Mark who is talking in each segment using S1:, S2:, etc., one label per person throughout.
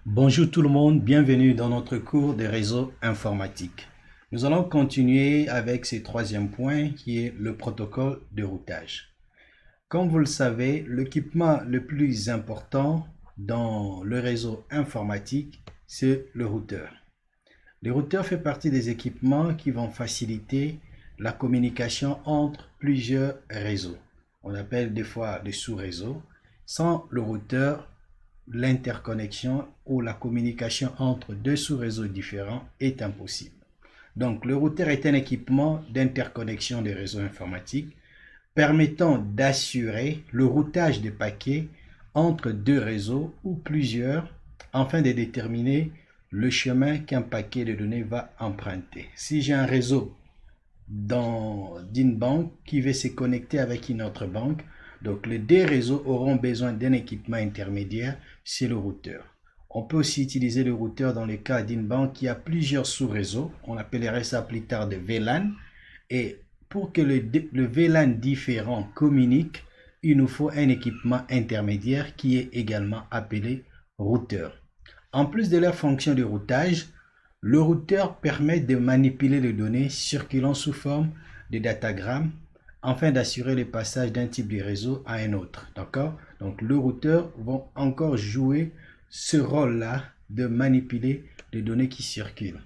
S1: Bonjour tout le monde, bienvenue dans notre cours de réseau informatique. Nous allons continuer avec ce troisième point qui est le protocole de routage. Comme vous le savez, l'équipement le plus important dans le réseau informatique, c'est le routeur. Le routeur fait partie des équipements qui vont faciliter la communication entre plusieurs réseaux. On appelle des fois des sous-réseaux. Sans le routeur, l'interconnexion ou la communication entre deux sous-réseaux différents est impossible. Donc, le routeur est un équipement d'interconnexion des réseaux informatiques permettant d'assurer le routage des paquets entre deux réseaux ou plusieurs afin de déterminer le chemin qu'un paquet de données va emprunter. Si j'ai un réseau d'une banque qui veut se connecter avec une autre banque, donc les deux réseaux auront besoin d'un équipement intermédiaire, c'est le routeur. On peut aussi utiliser le routeur dans le cas d'une banque qui a plusieurs sous-réseaux. On appellerait ça plus tard de VLAN. Et pour que le VLAN différent communique, il nous faut un équipement intermédiaire qui est également appelé routeur. En plus de la fonction de routage, le routeur permet de manipuler les données circulant sous forme de datagrammes afin d'assurer le passage d'un type de réseau à un autre. D'accord? Donc, le routeur va encore jouer ce rôle-là de manipuler les données qui circulent.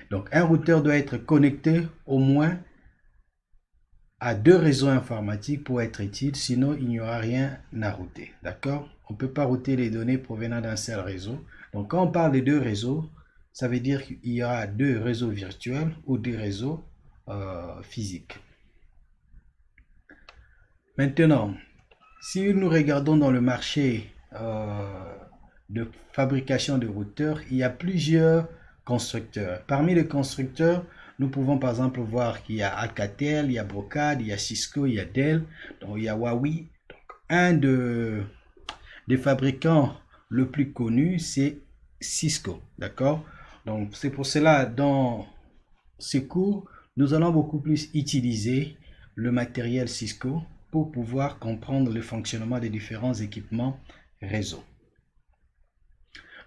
S1: Donc, un routeur doit être connecté au moins à deux réseaux informatiques pour être utile, sinon il n'y aura rien à router. D'accord? On ne peut pas router les données provenant d'un seul réseau. Donc, quand on parle de deux réseaux, ça veut dire qu'il y aura deux réseaux virtuels ou deux réseaux physiques. Maintenant, si nous regardons dans le marché de fabrication de routeurs, il y a plusieurs constructeurs. Parmi les constructeurs, nous pouvons par exemple voir qu'il y a Alcatel, il y a Brocade, il y a Cisco, il y a Dell, donc il y a Huawei. Donc, un des fabricants le plus connu, c'est Cisco. D'accord? Donc, c'est pour cela, dans ce cours, nous allons beaucoup plus utiliser le matériel Cisco pour pouvoir comprendre le fonctionnement des différents équipements réseau.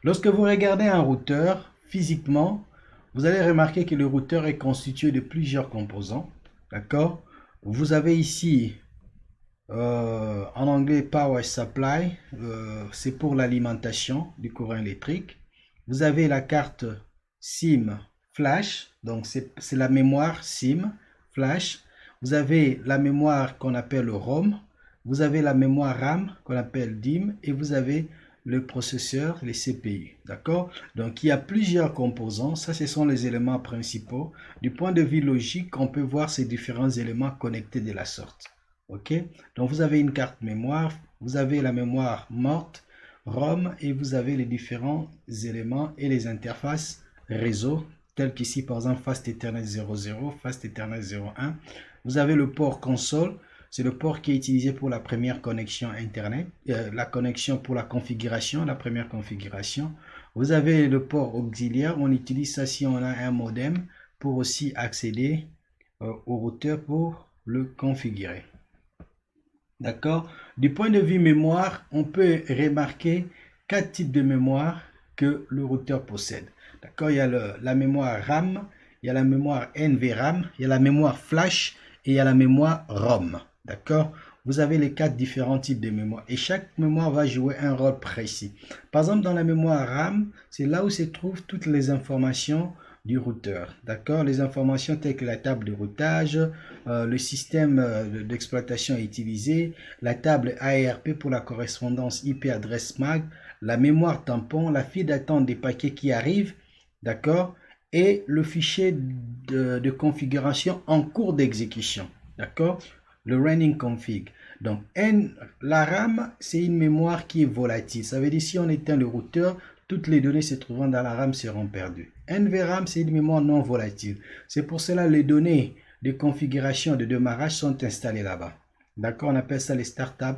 S1: Lorsque vous regardez un routeur physiquement, vous allez remarquer que le routeur est constitué de plusieurs composants. D'accord? Vous avez ici en anglais Power Supply, c'est pour l'alimentation du courant électrique. Vous avez la carte SIM Flash, donc c'est la mémoire SIM Flash. Vous avez la mémoire qu'on appelle le ROM. Vous avez la mémoire RAM qu'on appelle DIMM et vous avez le processeur, les CPU. D'accord? Donc il y a plusieurs composants. Ça, ce sont les éléments principaux. Du point de vue logique, on peut voir ces différents éléments connectés de la sorte. Ok? Donc vous avez une carte mémoire, vous avez la mémoire morte, ROM, et vous avez les différents éléments et les interfaces réseau, tels qu'ici par exemple Fast Ethernet 00, Fast Ethernet 01. Vous avez le port console, c'est le port qui est utilisé pour la première connexion Internet, la connexion pour la configuration, la première configuration. Vous avez le port auxiliaire, on utilise ça si on a un modem pour aussi accéder au routeur pour le configurer. D'accord? Du point de vue mémoire, on peut remarquer quatre types de mémoire que le routeur possède. D'accord? Il y a la mémoire RAM, il y a la mémoire NVRAM, il y a la mémoire flash et il y a la mémoire ROM. D'accord? Vous avez les quatre différents types de mémoire et chaque mémoire va jouer un rôle précis. Par exemple, dans la mémoire RAM, c'est là où se trouvent toutes les informations du routeur. D'accord? Les informations telles que la table de routage, le système d'exploitation utilisé, la table ARP pour la correspondance IP adresse MAC, la mémoire tampon, la file d'attente des paquets qui arrivent, d'accord? Et le fichier de configuration en cours d'exécution, d'accord? Le running config. Donc, la RAM, c'est une mémoire qui est volatile. Ça veut dire si on éteint le routeur, toutes les données se trouvant dans la RAM seront perdues. NVRAM, c'est une mémoire non volatile. C'est pour cela que les données de configuration de démarrage sont installées là-bas. D'accord, on appelle ça les startup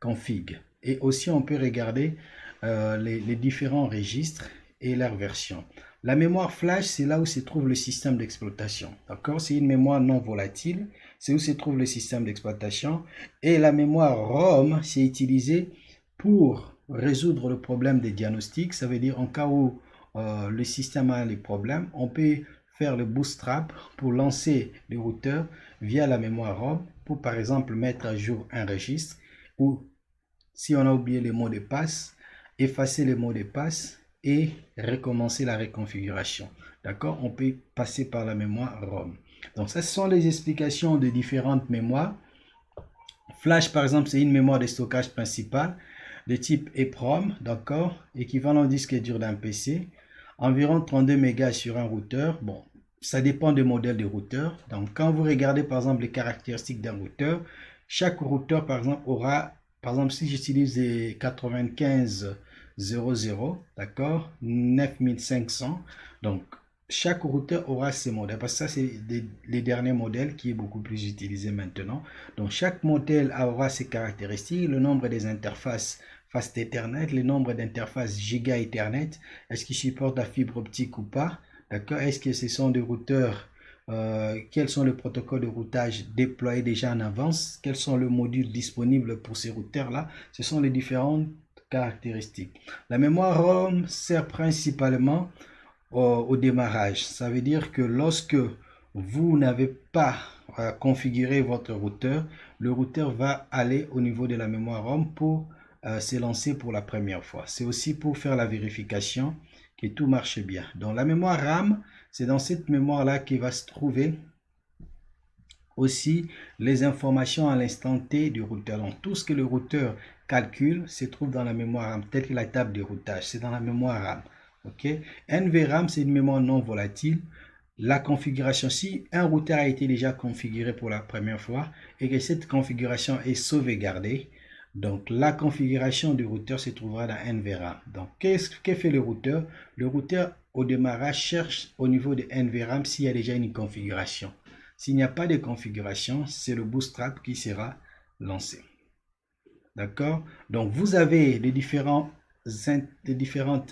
S1: config. Et aussi, on peut regarder les différents registres et leur version. La mémoire flash, c'est là où se trouve le système d'exploitation. D'accord, c'est une mémoire non volatile. C'est où se trouve le système d'exploitation. Et la mémoire ROM, c'est utilisé pour résoudre le problème des diagnostics, ça veut dire en cas où le système a des problèmes, on peut faire le bootstrap pour lancer le routeur via la mémoire ROM pour par exemple mettre à jour un registre ou si on a oublié les mots de passe, effacer les mots de passe et recommencer la reconfiguration. D'accord? On peut passer par la mémoire ROM. Donc ça, ce sont les explications de différentes mémoires. Flash, par exemple, c'est une mémoire de stockage principale de type EEPROM, d'accord, équivalent au disque dur d'un PC, environ 32 mégas sur un routeur. Bon, ça dépend du modèle de routeur. Donc, quand vous regardez, par exemple, les caractéristiques d'un routeur, chaque routeur, par exemple, aura, par exemple, si j'utilise les 9500, d'accord, 9500, donc, chaque routeur aura ses modèles, parce que ça, c'est les derniers modèles qui est beaucoup plus utilisé maintenant. Donc, chaque modèle aura ses caractéristiques, le nombre des interfaces Fast Ethernet, le nombre d'interfaces Giga Ethernet, est-ce qu'ils supportent la fibre optique ou pas, d'accord? Est-ce que ce sont des routeurs, quels sont les protocoles de routage déployés déjà en avance, quels sont les modules disponibles pour ces routeurs-là, ce sont les différentes caractéristiques. La mémoire ROM sert principalement au démarrage. Ça veut dire que lorsque vous n'avez pas configuré votre routeur, le routeur va aller au niveau de la mémoire ROM pour s'élancer pour la première fois. C'est aussi pour faire la vérification que tout marche bien. Donc la mémoire RAM, c'est dans cette mémoire-là qu'il va se trouver aussi les informations à l'instant T du routeur. Donc tout ce que le routeur calcule se trouve dans la mémoire RAM, tel que la table de routage, c'est dans la mémoire RAM. Ok, NVRAM, c'est une mémoire non volatile. La configuration, si un routeur a été déjà configuré pour la première fois et que cette configuration est sauvegardée, donc la configuration du routeur se trouvera dans NVRAM. Donc que fait le routeur? Le routeur au démarrage cherche au niveau de NVRAM s'il y a déjà une configuration. S'il n'y a pas de configuration, c'est le bootstrap qui sera lancé. D'accord? Donc vous avez les différentes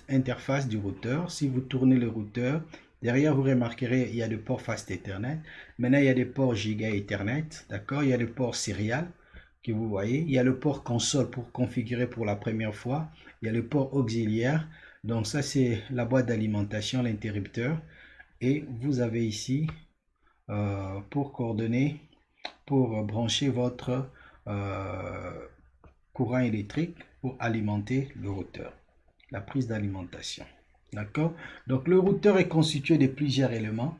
S1: interfaces du routeur. Si vous tournez le routeur, derrière vous remarquerez il y a des ports Fast Ethernet. Maintenant il y a des ports Giga Ethernet. D'accord? Il y a des ports serial que vous voyez. Il y a le port console pour configurer pour la première fois. Il y a le port auxiliaire. Donc ça c'est la boîte d'alimentation, l'interrupteur. Et vous avez ici pour coordonner, pour brancher votre courant électrique pour alimenter le routeur, la prise d'alimentation. D'accord? Donc le routeur est constitué de plusieurs éléments.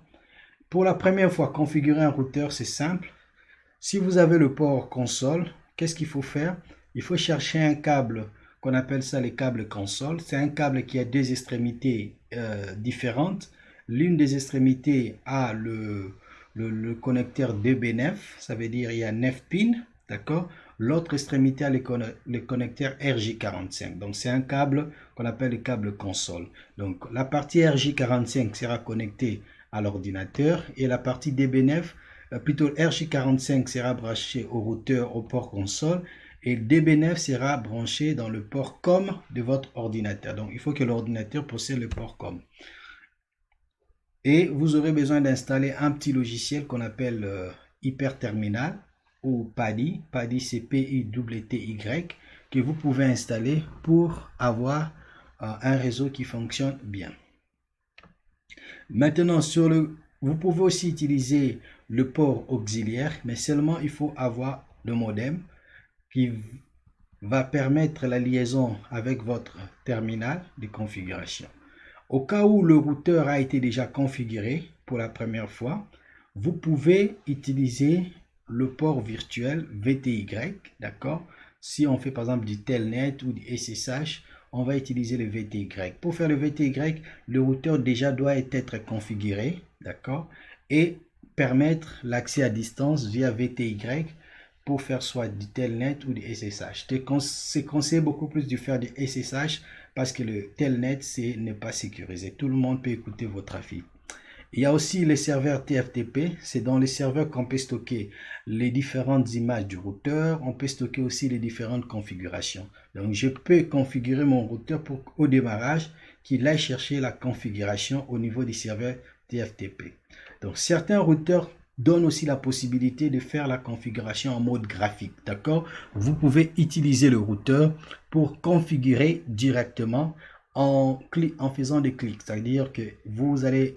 S1: Pour la première fois, configurer un routeur, c'est simple. Si vous avez le port console, qu'est-ce qu'il faut faire? Il faut chercher un câble qu'on appelle ça les câbles console. C'est un câble qui a deux extrémités différentes. L'une des extrémités a le connecteur DB9, ça veut dire il y a 9 pins, d'accord? L'autre extrémité a le connecteur RJ45. Donc c'est un câble qu'on appelle le câble console. Donc la partie RJ45 sera connectée à l'ordinateur et la partie DB9, plutôt RJ45 sera branché au routeur au port console et DB9 sera branché dans le port COM de votre ordinateur. Donc il faut que l'ordinateur possède le port COM. Et vous aurez besoin d'installer un petit logiciel qu'on appelle Hyperterminal ou PADI. PADI c'est P-I-T-T-Y que vous pouvez installer pour avoir un réseau qui fonctionne bien. Maintenant, vous pouvez aussi utiliser le port auxiliaire, mais seulement il faut avoir le modem qui va permettre la liaison avec votre terminal de configuration. Au cas où le routeur a été déjà configuré pour la première fois, vous pouvez utiliser le port virtuel VTY, d'accord? Si on fait par exemple du Telnet ou du SSH, on va utiliser le VTY. Pour faire le VTY, le routeur déjà doit être configuré, d'accord? Et permettre l'accès à distance via VTY pour faire soit du Telnet ou du SSH. C'est conseillé beaucoup plus de faire du SSH parce que le Telnet n'est pas sécurisé. Tout le monde peut écouter vos trafics. Il y a aussi les serveurs TFTP. C'est dans les serveurs qu'on peut stocker les différentes images du routeur. On peut stocker aussi les différentes configurations. Donc, je peux configurer mon routeur pour au démarrage qu'il aille chercher la configuration au niveau du serveur TFTP. Donc, certains routeurs donne aussi la possibilité de faire la configuration en mode graphique. D'accord? Vous pouvez utiliser le routeur pour configurer directement en faisant des clics. C'est-à-dire que vous allez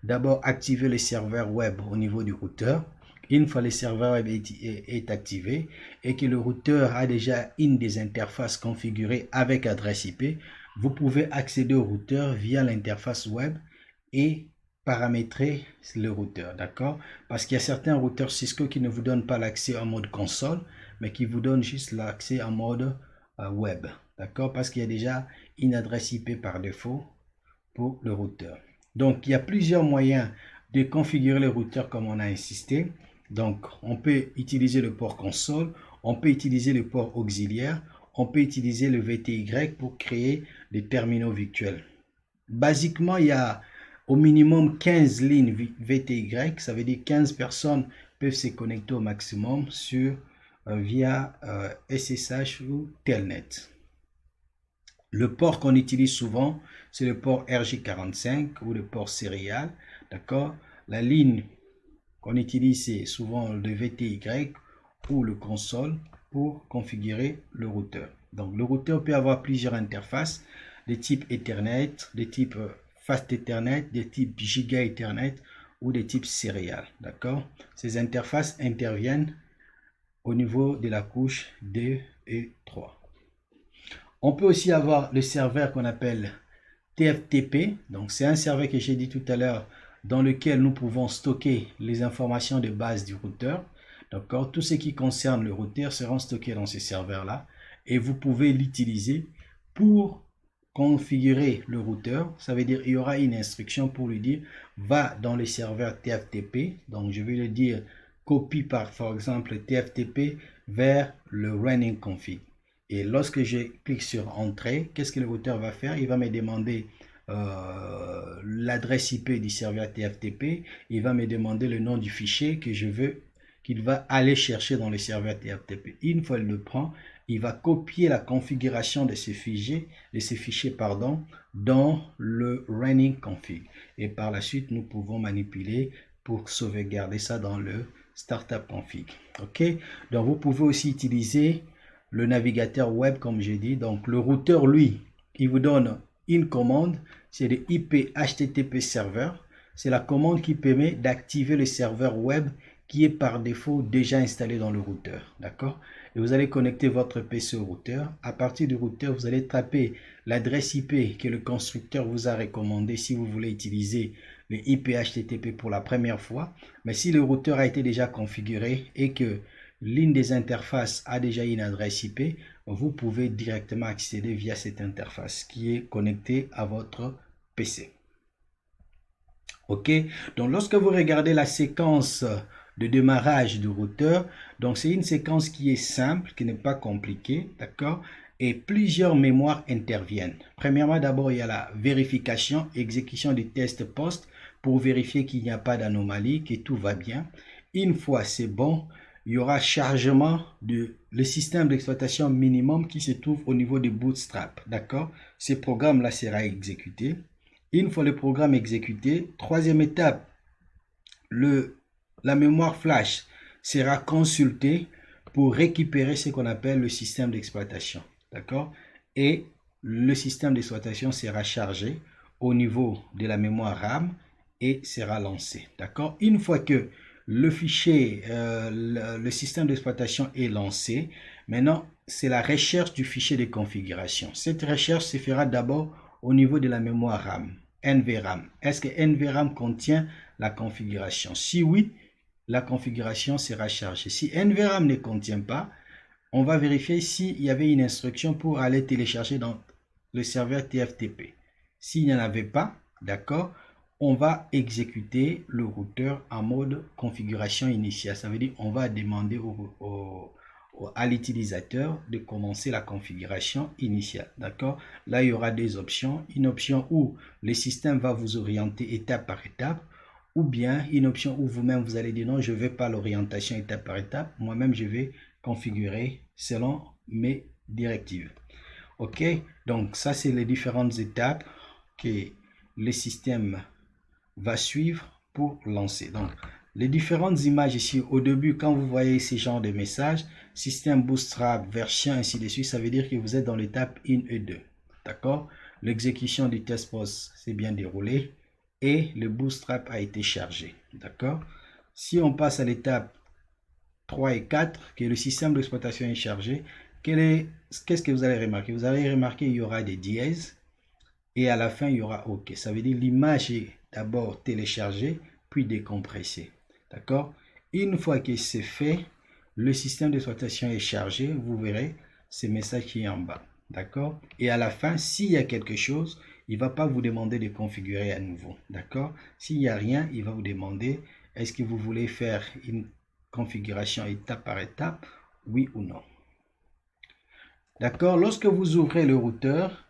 S1: d'abord activer le serveur web au niveau du routeur. Une fois le serveur web est activé et que le routeur a déjà une des interfaces configurées avec adresse IP, vous pouvez accéder au routeur via l'interface web et paramétrer le routeur, d'accord? Parce qu'il y a certains routeurs Cisco qui ne vous donnent pas l'accès en mode console, mais qui vous donnent juste l'accès en mode web, d'accord? Parce qu'il y a déjà une adresse IP par défaut pour le routeur. Donc, il y a plusieurs moyens de configurer le routeur comme on a insisté. Donc, on peut utiliser le port console, on peut utiliser le port auxiliaire, on peut utiliser le VTY pour créer des terminaux virtuels. Basiquement, il y a au minimum 15 lignes VTY, ça veut dire 15 personnes peuvent se connecter au maximum via SSH ou Telnet. Le port qu'on utilise souvent, c'est le port RJ45 ou le port serial, d'accord? La ligne qu'on utilise, c'est souvent le VTY ou le console pour configurer le routeur. Donc, le routeur peut avoir plusieurs interfaces de type Ethernet, de type Fast Ethernet, de type Giga Ethernet ou de type serial, d'accord? Ces interfaces interviennent au niveau de la couche 2 et 3. On peut aussi avoir le serveur qu'on appelle TFTP. Donc, c'est un serveur que j'ai dit tout à l'heure dans lequel nous pouvons stocker les informations de base du routeur. D'accord? Tout ce qui concerne le routeur sera stocké dans ce serveur-là et vous pouvez l'utiliser pour configurer le routeur. Ça veut dire qu'il y aura une instruction pour lui dire va dans le serveur TFTP. Donc, je vais lui dire copie par exemple TFTP vers le running config. Et lorsque je clique sur Entrée, qu'est-ce que le routeur va faire? Il va me demander l'adresse IP du serveur TFTP. Il va me demander le nom du fichier que je veux qu'il va aller chercher dans le serveur TFTP. Une fois qu'il le prend, il va copier la configuration de ce fichier, dans le running config. Et par la suite, nous pouvons manipuler pour sauvegarder ça dans le startup config. OK? Donc, vous pouvez aussi utiliser le navigateur web, comme j'ai dit. Donc, le routeur, lui, il vous donne une commande, c'est le IP HTTP server. C'est la commande qui permet d'activer le serveur web qui est par défaut déjà installé dans le routeur. D'accord? Et vous allez connecter votre PC au routeur. À partir du routeur, vous allez taper l'adresse IP que le constructeur vous a recommandé si vous voulez utiliser le IP HTTP pour la première fois. Mais si le routeur a été déjà configuré et que l'une des interfaces a déjà une adresse IP, vous pouvez directement accéder via cette interface qui est connectée à votre PC. OK? Donc, lorsque vous regardez la séquence de démarrage du routeur, donc c'est une séquence qui est simple, qui n'est pas compliquée, d'accord? Et plusieurs mémoires interviennent. Premièrement, d'abord, il y a la vérification, exécution du test post pour vérifier qu'il n'y a pas d'anomalie, que tout va bien. Une fois c'est bon, il y aura chargement de le système d'exploitation minimum qui se trouve au niveau de Bootstrap, d'accord? Ce programme-là sera exécuté. Une fois le programme exécuté, troisième étape, la mémoire flash sera consultée pour récupérer ce qu'on appelle le système d'exploitation, d'accord? Et le système d'exploitation sera chargé au niveau de la mémoire RAM et sera lancé, d'accord? Une fois que le fichier, le système d'exploitation est lancé, maintenant c'est la recherche du fichier de configuration. Cette recherche se fera d'abord au niveau de la mémoire RAM, NVRAM. Est-ce que NVRAM contient la configuration? Si oui, la configuration sera chargée. Si NVRAM ne contient pas, on va vérifier s'il y avait une instruction pour aller télécharger dans le serveur TFTP. S'il n'y en avait pas, d'accord, on va exécuter le routeur en mode configuration initiale. Ça veut dire on va demander à l'utilisateur de commencer la configuration initiale. D'accord? Là, il y aura des options. Une option où le système va vous orienter étape par étape, ou bien une option où vous-même vous allez dire non, je ne veux pas l'orientation étape par étape. Moi-même, je vais configurer selon mes directives. OK? Donc, ça, c'est les différentes étapes que le système va suivre pour lancer. Donc, les différentes images ici, au début, quand vous voyez ces genres de messages, système Bootstrap, version, ainsi de suite, ça veut dire que vous êtes dans l'étape 1 et 2. D'accord? L'exécution du test post s'est bien déroulée et le Bootstrap a été chargé. D'accord? Si on passe à l'étape 3 et 4, que le système d'exploitation est chargé, qu'est-ce que vous allez remarquer? Vous allez remarquer qu'il y aura des dièses et à la fin, il y aura OK. Ça veut dire l'image est d'abord téléchargée, puis décompressée. D'accord? Une fois que c'est fait, le système d'exploitation est chargé. Vous verrez ce message qui est en bas. D'accord? Et à la fin, s'il y a quelque chose, il ne va pas vous demander de configurer à nouveau. D'accord? S'il n'y a rien, il va vous demander est-ce que vous voulez faire une configuration étape par étape, oui ou non. D'accord? Lorsque vous ouvrez le routeur,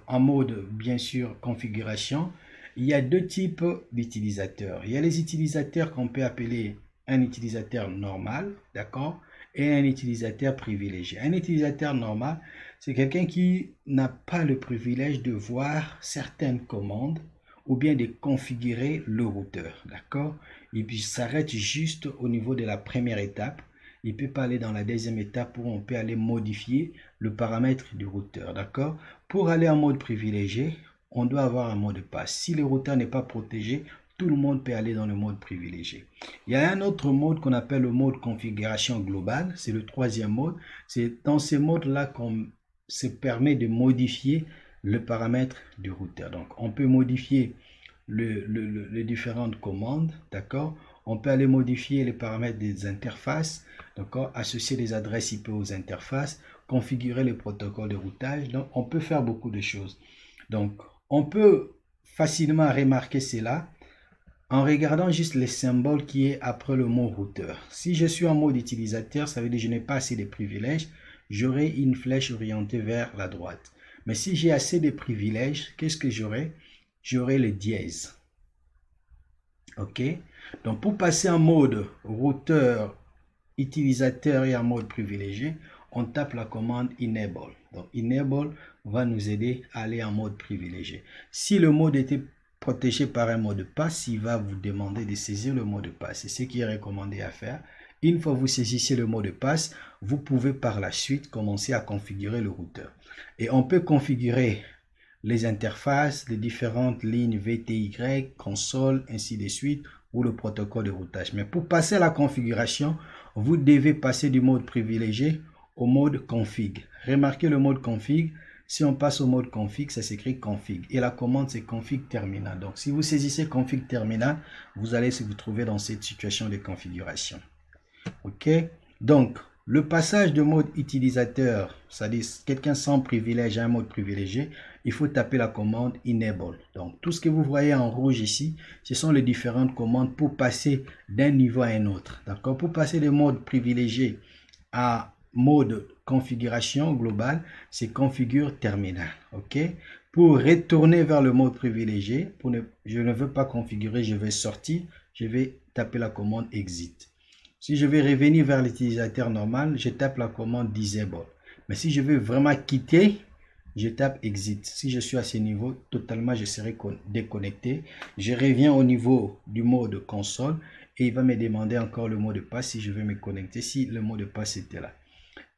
S1: en mode, bien sûr, configuration, il y a deux types d'utilisateurs. Il y a les utilisateurs qu'on peut appeler un utilisateur normal, d'accord? Et un utilisateur privilégié. Un utilisateur normal, c'est quelqu'un qui n'a pas le privilège de voir certaines commandes ou bien de configurer le routeur, d'accord? Et puis s'arrête juste au niveau de la première étape. Il ne peut pas aller dans la deuxième étape où on peut aller modifier le paramètre du routeur, d'accord? Pour aller en mode privilégié, on doit avoir un mot de passe. Si le routeur n'est pas protégé, tout le monde peut aller dans le mode privilégié. Il y a un autre mode qu'on appelle le mode configuration globale. C'est le troisième mode. C'est dans ce mode-là qu'on se permet de modifier le paramètre du routeur. Donc, on peut modifier les différentes commandes, d'accord? On peut aller modifier les paramètres des interfaces, d'accord? Associer les adresses IP aux interfaces, configurer les protocoles de routage. Donc, on peut faire beaucoup de choses. Donc, on peut facilement remarquer cela en regardant juste les symboles qui est après le mot routeur. Si je suis en mode utilisateur, ça veut dire que je n'ai pas assez de privilèges. J'aurai une flèche orientée vers la droite. Mais si j'ai assez de privilèges, qu'est-ce que j'aurai? J'aurai le dièse. OK? Donc, pour passer en mode routeur, utilisateur et en mode privilégié, on tape la commande enable. Donc, enable va nous aider à aller en mode privilégié. Si le mode était protégé par un mot de passe, il va vous demander de saisir le mot de passe. C'est ce qui est recommandé à faire. Une fois que vous saisissez le mot de passe, vous pouvez par la suite commencer à configurer le routeur. Et on peut configurer les interfaces, les différentes lignes VTY, console, ainsi de suite, ou le protocole de routage. Mais pour passer à la configuration, vous devez passer du mode privilégié au mode config. Remarquez le mode config. Si on passe au mode config, ça s'écrit config. Et la commande, c'est config terminal. Donc, si vous saisissez config terminal, vous allez vous trouver dans cette situation de configuration. OK? Donc, le passage de mode utilisateur, c'est-à-dire quelqu'un sans privilège à un mode privilégié, il faut taper la commande enable. Donc, tout ce que vous voyez en rouge ici, ce sont les différentes commandes pour passer d'un niveau à un autre. D'accord? Pour passer de mode privilégié à mode configuration globale, c'est configure terminal. OK? Pour retourner vers le mode privilégié, je ne veux pas configurer, je vais sortir, je vais taper la commande exit. Si je vais revenir vers l'utilisateur normal, je tape la commande disable. Mais si je veux vraiment quitter, je tape exit. Si je suis à ce niveau, totalement, je serai déconnecté. Je reviens au niveau du mode console et il va me demander encore le mot de passe si je veux me connecter, si le mot de passe était là.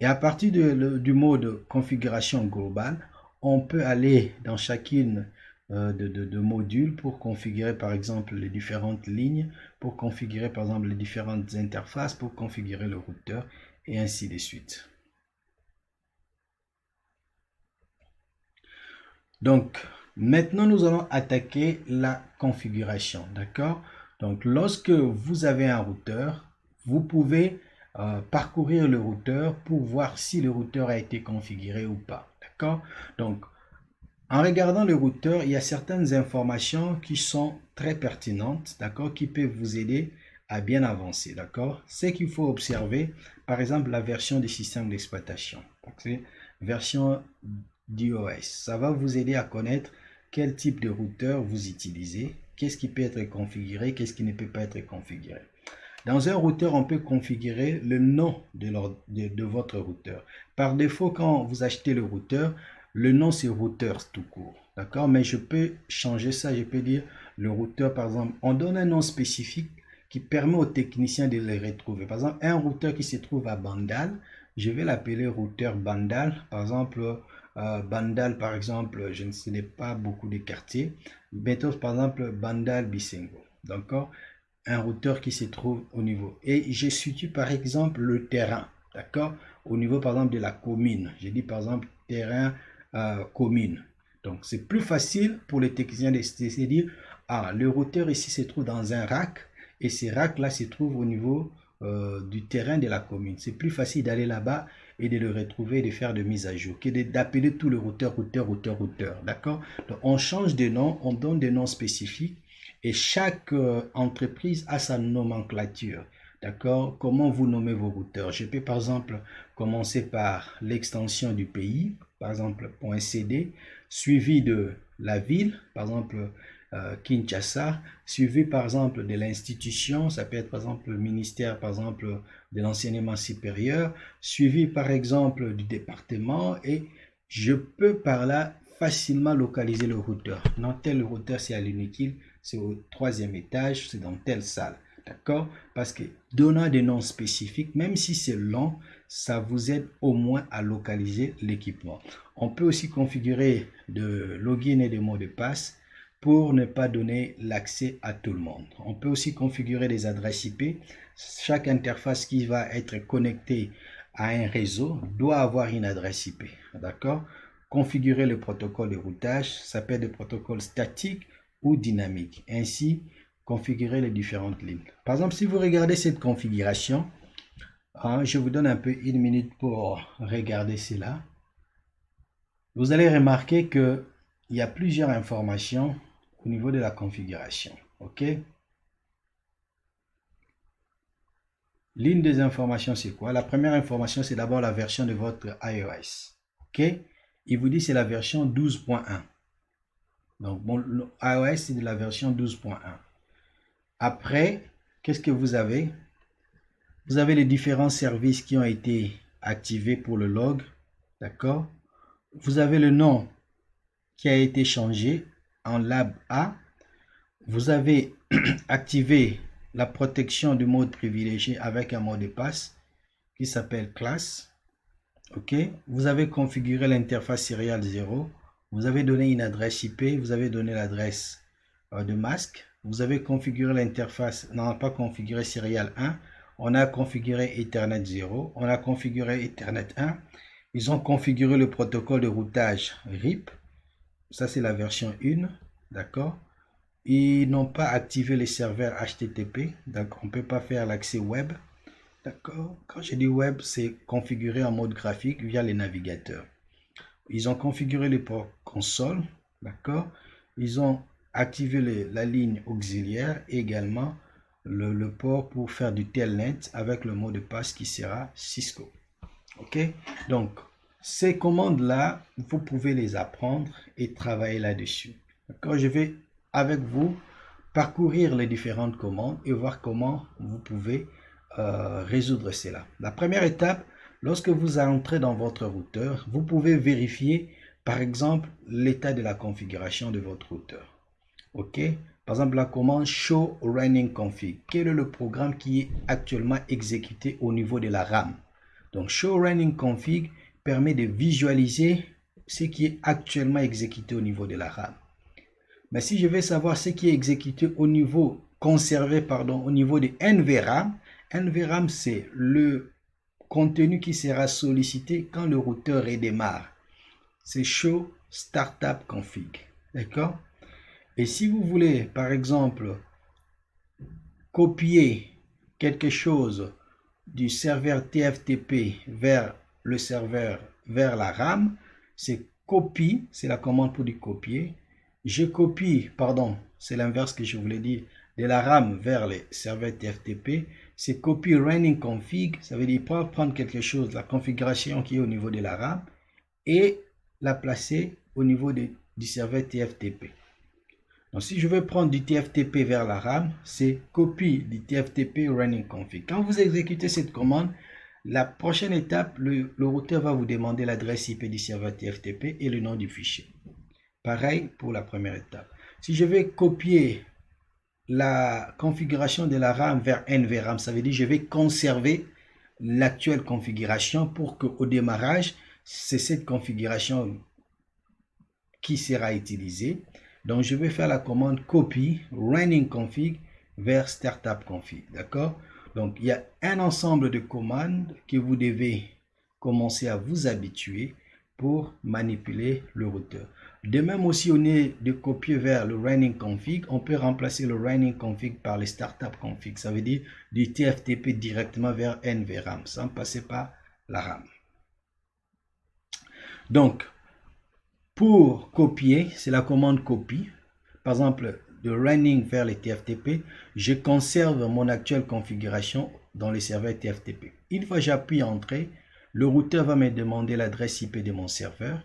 S1: Et à partir du mode configuration globale, on peut aller dans chacune de modules pour configurer par exemple les différentes lignes, pour configurer par exemple les différentes interfaces, pour configurer le routeur et ainsi de suite. Donc, maintenant nous allons attaquer la configuration, d'accord? Donc, lorsque vous avez un routeur, vous pouvez parcourir le routeur pour voir si le routeur a été configuré ou pas, d'accord? Donc, en regardant le routeur, il y a certaines informations qui sont très pertinentes, d'accord, qui peuvent vous aider à bien avancer, d'accord. C'est qu'il faut observer, par exemple, la version du système d'exploitation, version d'iOS. Ça va vous aider à connaître quel type de routeur vous utilisez, qu'est-ce qui peut être configuré, qu'est-ce qui ne peut pas être configuré. Dans un routeur, on peut configurer le nom de votre routeur. Par défaut, quand vous achetez le routeur, le nom c'est routeur tout court. D'accord? Mais je peux changer ça. Je peux dire le routeur, par exemple, on donne un nom spécifique qui permet aux techniciens de les retrouver. Par exemple, un routeur qui se trouve à Bandal, je vais l'appeler routeur Bandal. Par exemple, Bandal, par exemple, je ne sais pas beaucoup de quartiers. Bientôt, par exemple, Bandal Bisengo. D'accord? Un routeur qui se trouve au niveau. Et je situe, par exemple, le terrain. D'accord? Au niveau, par exemple, de la commune. Je dis, par exemple, terrain commune. Donc, c'est plus facile pour les techniciens de se dire, ah, le routeur ici se trouve dans un rack et ces racks-là se trouvent au niveau du terrain de la commune. C'est plus facile d'aller là-bas et de le retrouver et de faire de mise à jour que d'appeler tout le routeur. D'accord? Donc, on change de nom, on donne des noms spécifiques et chaque entreprise a sa nomenclature. D'accord? Comment vous nommez vos routeurs? Je peux par exemple commencer par l'extension du pays, par exemple .cd, suivi de la ville, par exemple Kinshasa, suivi par exemple de l'institution, ça peut être par exemple le ministère par exemple de l'enseignement supérieur, suivi par exemple du département et je peux par là facilement localiser le routeur. Non, tel routeur c'est à l'inutile, c'est au 3e étage, c'est dans telle salle. D'accord? Parce que donnant des noms spécifiques, même si c'est long, ça vous aide au moins à localiser l'équipement. On peut aussi configurer de login et de mots de passe pour ne pas donner l'accès à tout le monde. On peut aussi configurer des adresses IP. Chaque interface qui va être connectée à un réseau doit avoir une adresse IP. D'accord? Configurer le protocole de routage, ça peut être des protocoles statiques ou dynamiques. Ainsi, configurer les différentes lignes. Par exemple, si vous regardez cette configuration, je vous donne un peu une minute pour regarder cela. Vous allez remarquer qu'il y a plusieurs informations au niveau de la configuration. OK? L'une des informations, c'est quoi? La première information, c'est d'abord la version de votre iOS. OK? Il vous dit c'est la version 12.1. Donc, bon, iOS, c'est de la version 12.1. Après, qu'est-ce que vous avez? Vous avez les différents services qui ont été activés pour le log. D'accord? Vous avez le nom qui a été changé en Lab A. Vous avez activé la protection du mode privilégié avec un mot de passe qui s'appelle classe. OK? Vous avez configuré l'interface serial 0. Vous avez donné une adresse IP. Vous avez donné l'adresse de masque. Vous avez configuré l'interface, non pas configuré serial 1. On a configuré Ethernet 0. On a configuré Ethernet 1. Ils ont configuré le protocole de routage RIP. Ça, c'est la version 1. D'accord? Ils n'ont pas activé les serveurs HTTP. Donc, on ne peut pas faire l'accès web. D'accord? Quand je dis web, c'est configuré en mode graphique via les navigateurs. Ils ont configuré les ports console. D'accord? Ils ont activé la ligne auxiliaire et également le port pour faire du telnet avec le mot de passe qui sera Cisco. OK? Donc, ces commandes-là, vous pouvez les apprendre et travailler là-dessus. D'accord? Je vais, avec vous, parcourir les différentes commandes et voir comment vous pouvez résoudre cela. La première étape, lorsque vous entrez dans votre routeur, vous pouvez vérifier, par exemple, l'état de la configuration de votre routeur. OK? Par exemple, la commande show running config. Quel est le programme qui est actuellement exécuté au niveau de la RAM? Donc, show running config permet de visualiser ce qui est actuellement exécuté au niveau de la RAM. Mais si je veux savoir ce qui est exécuté au niveau, conservé, pardon, au niveau de NVRAM, NVRAM, c'est le contenu qui sera sollicité quand le routeur redémarre. C'est show startup config. D'accord? Et si vous voulez, par exemple, copier quelque chose du serveur TFTP vers le serveur, vers la RAM, c'est copie, c'est la commande pour du copier. Je copie, pardon, c'est l'inverse que je voulais dire, de la RAM vers les serveurs TFTP. C'est copy running config, ça veut dire prendre quelque chose, la configuration qui est au niveau de la RAM, et la placer au niveau du serveur TFTP. Donc, si je veux prendre du TFTP vers la RAM, c'est copie du TFTP running config. Quand vous exécutez cette commande, la prochaine étape, le routeur va vous demander l'adresse IP du serveur TFTP et le nom du fichier. Pareil pour la première étape. Si je vais copier la configuration de la RAM vers NVRAM. Ça veut dire que je vais conserver l'actuelle configuration pour qu'au démarrage, c'est cette configuration qui sera utilisée. Donc, je vais faire la commande copy running config vers startup config. D'accord? Donc, il y a un ensemble de commandes que vous devez commencer à vous habituer pour manipuler le routeur. De même aussi, au lieu de copier vers le running config, on peut remplacer le running config par les startup config. Ça veut dire du TFTP directement vers NVRAM sans passer par la RAM. Donc, pour copier, c'est la commande copie. Par exemple, de running vers les TFTP, je conserve mon actuelle configuration dans le serveur TFTP. Une fois que j'appuie Entrée, le routeur va me demander l'adresse IP de mon serveur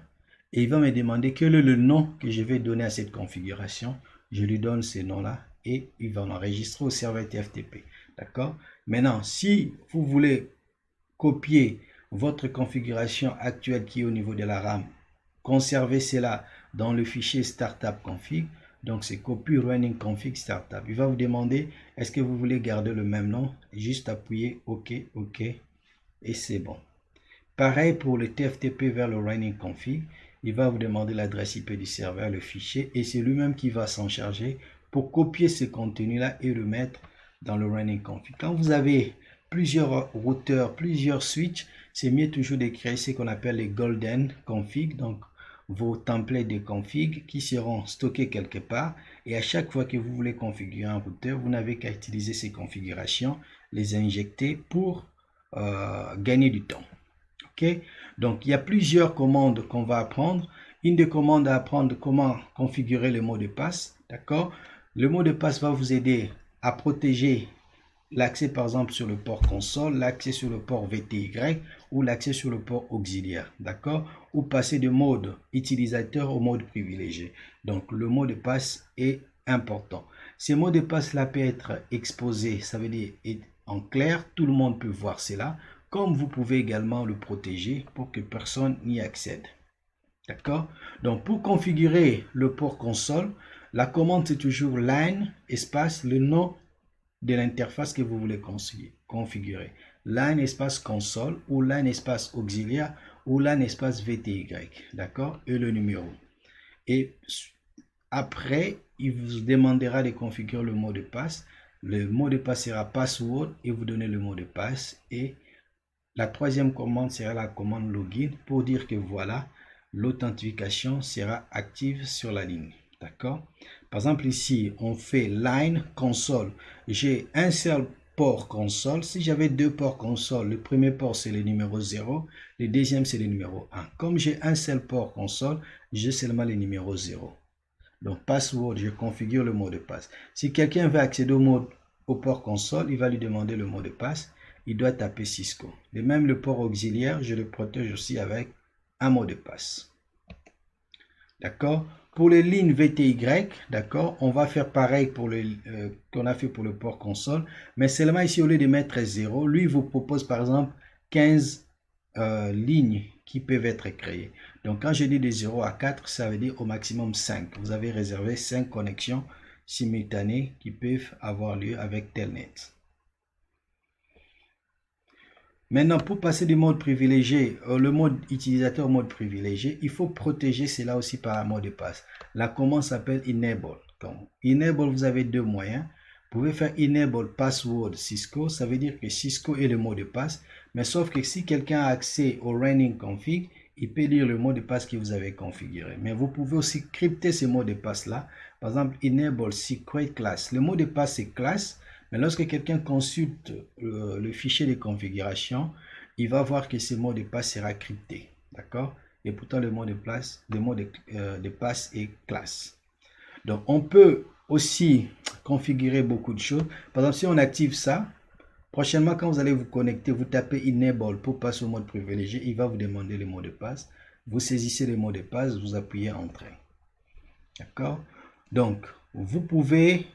S1: et il va me demander quel est le nom que je vais donner à cette configuration. Je lui donne ce nom-là et il va l'enregistrer au serveur TFTP. D'accord? Maintenant, si vous voulez copier votre configuration actuelle qui est au niveau de la RAM, conservez cela dans le fichier startup config. Donc c'est copy running config startup. Il va vous demander est-ce que vous voulez garder le même nom. Juste appuyer OK, OK et c'est bon. Pareil pour le TFTP vers le running config. Il va vous demander l'adresse IP du serveur, le fichier et c'est lui-même qui va s'en charger pour copier ce contenu-là et le mettre dans le running config. Quand vous avez plusieurs routeurs, plusieurs switches, c'est mieux toujours de créer ce qu'on appelle les golden config. Donc vos templates de config qui seront stockés quelque part et à chaque fois que vous voulez configurer un routeur, vous n'avez qu'à utiliser ces configurations, les injecter pour gagner du temps. Okay? Donc il y a plusieurs commandes qu'on va apprendre. Une des commandes à apprendre comment configurer le mot de passe. D'accord? Le mot de passe va vous aider à protéger l'accès par exemple sur le port console, l'accès sur le port VTY ou l'accès sur le port auxiliaire, d'accord? Ou passer de mode utilisateur au mode privilégié. Donc le mot de passe est important. Ce mot de passe là peut être exposé, ça veut dire en clair, tout le monde peut voir cela, comme vous pouvez également le protéger pour que personne n'y accède. D'accord? Donc pour configurer le port console, la commande c'est toujours line espace le nom de l'interface que vous voulez configurer. Line espace console ou line espace auxiliaire ou line espace VTY. D'accord? Et le numéro. Et après, il vous demandera de configurer le mot de passe. Le mot de passe sera password et vous donnez le mot de passe. Et la troisième commande sera la commande login pour dire que voilà, l'authentification sera active sur la ligne. D'accord? Par exemple, ici, on fait line console. J'ai un seul port console. Si j'avais deux ports console, le premier port, c'est le numéro 0. Le deuxième, c'est le numéro 1. Comme j'ai un seul port console, j'ai seulement le numéro 0. Donc, password, je configure le mot de passe. Si quelqu'un veut accéder au port console, il va lui demander le mot de passe. Il doit taper Cisco. Et même le port auxiliaire, je le protège aussi avec un mot de passe. D'accord? Pour les lignes VTY, d'accord, on va faire pareil pour le qu'on a fait pour le port console, mais seulement ici, au lieu de mettre 0, lui vous propose par exemple 15 lignes qui peuvent être créées. Donc quand je dis de 0 à 4, ça veut dire au maximum 5. Vous avez réservé 5 connexions simultanées qui peuvent avoir lieu avec Telnet. Maintenant, pour passer du mode privilégié, le mode utilisateur au mode privilégié, il faut protéger cela aussi par un mot de passe. La commande s'appelle enable. Donc, enable, vous avez deux moyens. Vous pouvez faire enable password Cisco, ça veut dire que Cisco est le mot de passe, mais sauf que si quelqu'un a accès au running config, il peut lire le mot de passe que vous avez configuré. Mais vous pouvez aussi crypter ce mot de passe-là. Par exemple, enable secret class. Le mot de passe, c'est class. Mais lorsque quelqu'un consulte le fichier de configuration, il va voir que ce mot de passe sera crypté. D'accord? Et pourtant, le mot de passe est classe. Donc, on peut aussi configurer beaucoup de choses. Par exemple, si on active ça, prochainement, quand vous allez vous connecter, vous tapez Enable pour passer au mode privilégié. Il va vous demander le mot de passe. Vous saisissez le mot de passe, vous appuyez Entrée. D'accord? Donc, vous pouvez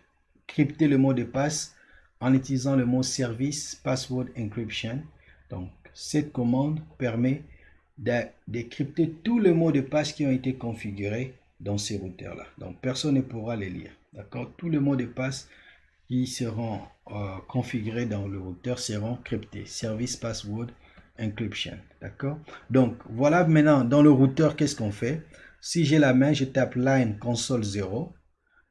S1: crypter le mot de passe en utilisant le mot service password encryption. Donc, cette commande permet de crypter tous les mots de passe qui ont été configurés dans ces routeurs-là. Donc, personne ne pourra les lire. D'accord? Tous les mots de passe qui seront configurés dans le routeur seront cryptés. Service Password Encryption. D'accord? Donc, voilà maintenant dans le routeur, qu'est-ce qu'on fait? Si j'ai la main, je tape line console 0.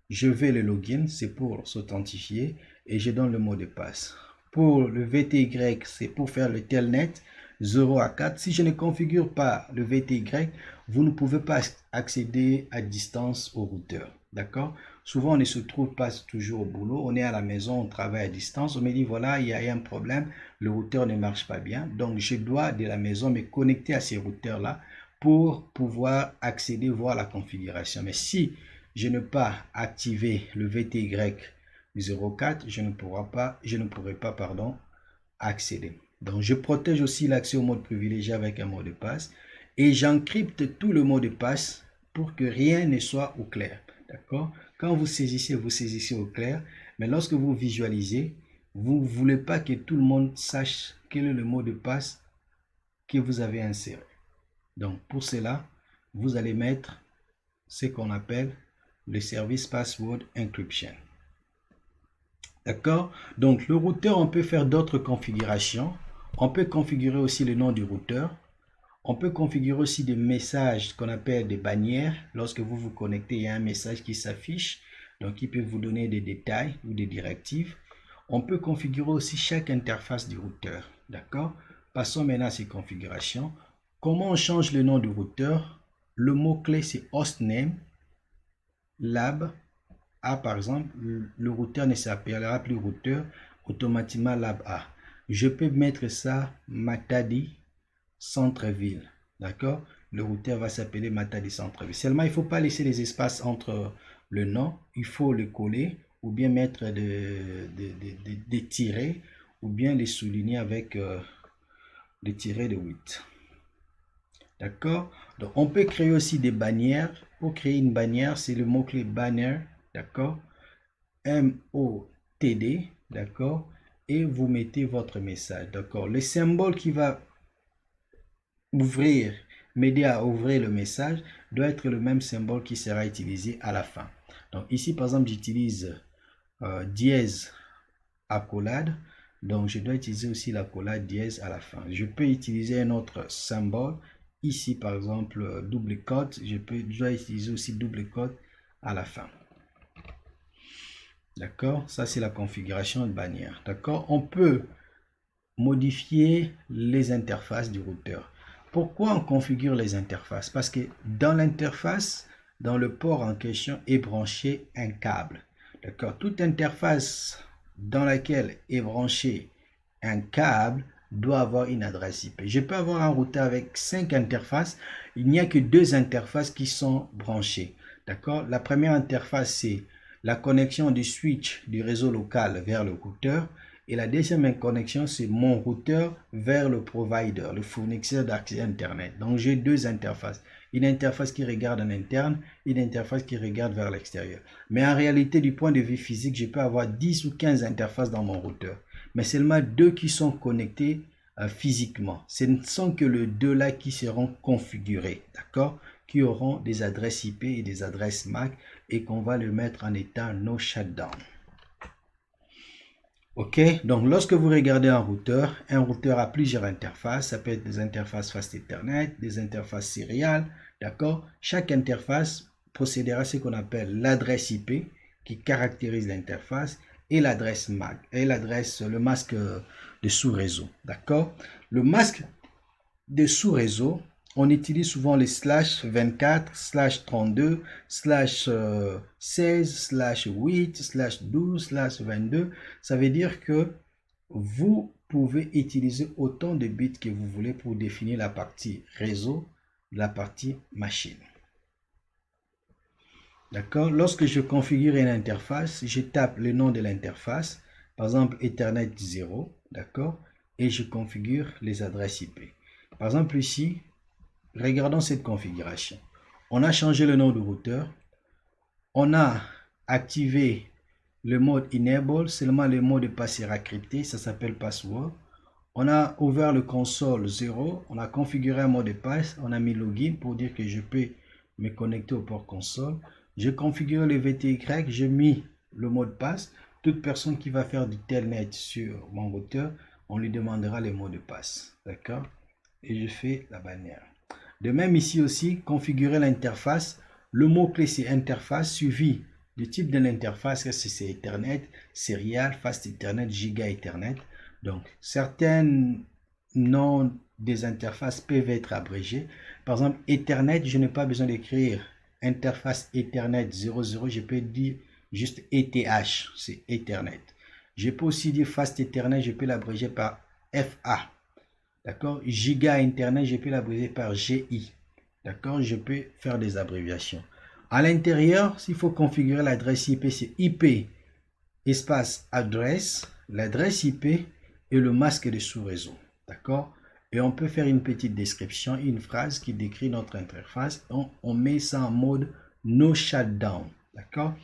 S1: Je vais le login, c'est pour s'authentifier et je donne le mot de passe. Pour le VTY, c'est pour faire le telnet 0 à 4. Si je ne configure pas le VTY, vous ne pouvez pas accéder à distance au routeur. D'accord? Souvent, on ne se trouve pas toujours au boulot. On est à la maison, on travaille à distance. On me dit, voilà, il y a un problème, le routeur ne marche pas bien. Donc, je dois de la maison me connecter à ces routeurs-là pour pouvoir accéder, voir la configuration. Mais si je n'ai pas activé le VTY 04, je ne pourrai pas accéder. Donc, je protège aussi l'accès au mode privilégié avec un mot de passe et j'encrypte tout le mot de passe pour que rien ne soit au clair. D'accord? Quand vous saisissez au clair, mais lorsque vous visualisez, vous ne voulez pas que tout le monde sache quel est le mot de passe que vous avez inséré. Donc, pour cela, vous allez mettre ce qu'on appelle le service Password Encryption. D'accord? Donc, le routeur, on peut faire d'autres configurations. On peut configurer aussi le nom du routeur. On peut configurer aussi des messages qu'on appelle des bannières. Lorsque vous vous connectez, il y a un message qui s'affiche. Donc, il peut vous donner des détails ou des directives. On peut configurer aussi chaque interface du routeur. D'accord? Passons maintenant à ces configurations. Comment on change le nom du routeur? Le mot-clé, c'est hostname, lab. A, par exemple, le routeur ne s'appellera plus routeur, automatiquement lab A. Je peux mettre ça Matadi Centreville. D'accord? Le routeur va s'appeler Matadi Centreville. Seulement, il ne faut pas laisser les espaces entre le nom. Il faut le coller ou bien mettre des tirets ou bien les souligner avec des tirets de 8. D'accord? Donc, on peut créer aussi des bannières. Pour créer une bannière, c'est le mot-clé banner. D'accord? MOTD, d'accord, et vous mettez votre message, d'accord. Le symbole qui va m'aider à ouvrir le message doit être le même symbole qui sera utilisé à la fin. Donc ici, par exemple, j'utilise dièse accolade, donc je dois utiliser aussi l'accolade dièse à la fin. Je peux utiliser un autre symbole, ici par exemple double cote, je dois utiliser aussi double cote à la fin. D'accord? Ça, c'est la configuration de bannière. D'accord? On peut modifier les interfaces du routeur. Pourquoi on configure les interfaces? Parce que dans l'interface, dans le port en question, est branché un câble. D'accord? Toute interface dans laquelle est branché un câble doit avoir une adresse IP. Je peux avoir un routeur avec 5 interfaces. Il n'y a que 2 interfaces qui sont branchées. D'accord? La première interface, c'est la connexion du switch du réseau local vers le routeur. Et la deuxième connexion, c'est mon routeur vers le provider, le fournisseur d'accès Internet. Donc, j'ai 2 interfaces. Une interface qui regarde en interne, une interface qui regarde vers l'extérieur. Mais en réalité, du point de vue physique, je peux avoir 10 ou 15 interfaces dans mon routeur. Mais seulement 2 qui sont connectées physiquement. Ce ne sont que les 2 là qui seront configurés, d'accord? Qui auront des adresses IP et des adresses MAC et qu'on va le mettre en état no shutdown. Ok, donc lorsque vous regardez un routeur a plusieurs interfaces. Ça peut être des interfaces Fast Ethernet, des interfaces sériales, d'accord? Chaque interface procédera à ce qu'on appelle l'adresse IP qui caractérise l'interface et l'adresse MAC et le masque de sous-réseau, d'accord? Le masque de sous-réseau, on utilise souvent les /24, /32, /16, /8, /12, /22. Ça veut dire que vous pouvez utiliser autant de bits que vous voulez pour définir la partie réseau, la partie machine. D'accord? Lorsque je configure une interface, je tape le nom de l'interface, par exemple Ethernet 0, d'accord? Et je configure les adresses IP. Par exemple ici, regardons cette configuration. On a changé le nom du routeur. On a activé le mode Enable. Seulement le mot de passe sera crypté. Ça s'appelle password. On a ouvert le console 0. On a configuré un mot de passe. On a mis login pour dire que je peux me connecter au port console. Je configure le VTY. J'ai mis le mot de passe. toute personne qui va faire du telnet sur mon routeur, on lui demandera les mots de passe. D'accord? Et je fais la bannière. De même ici aussi, configurer l'interface. Le mot-clé c'est interface suivi du type de l'interface, c'est Ethernet, Serial, Fast Ethernet, Giga Ethernet. Donc, certains noms des interfaces peuvent être abrégés. Par exemple, Ethernet, je n'ai pas besoin d'écrire interface Ethernet 00, je peux dire juste ETH, c'est Ethernet. Je peux aussi dire Fast Ethernet, je peux l'abréger par FA. D'accord? Giga Internet, je peux l'abréger par GI. D'accord? Je peux faire des abréviations. À l'intérieur, s'il faut configurer l'adresse IP, c'est IP espace adresse, l'adresse IP et le masque de sous-réseau. D'accord? Et on peut faire une petite description, une phrase qui décrit notre interface. On met ça en mode no shutdown. D'accord?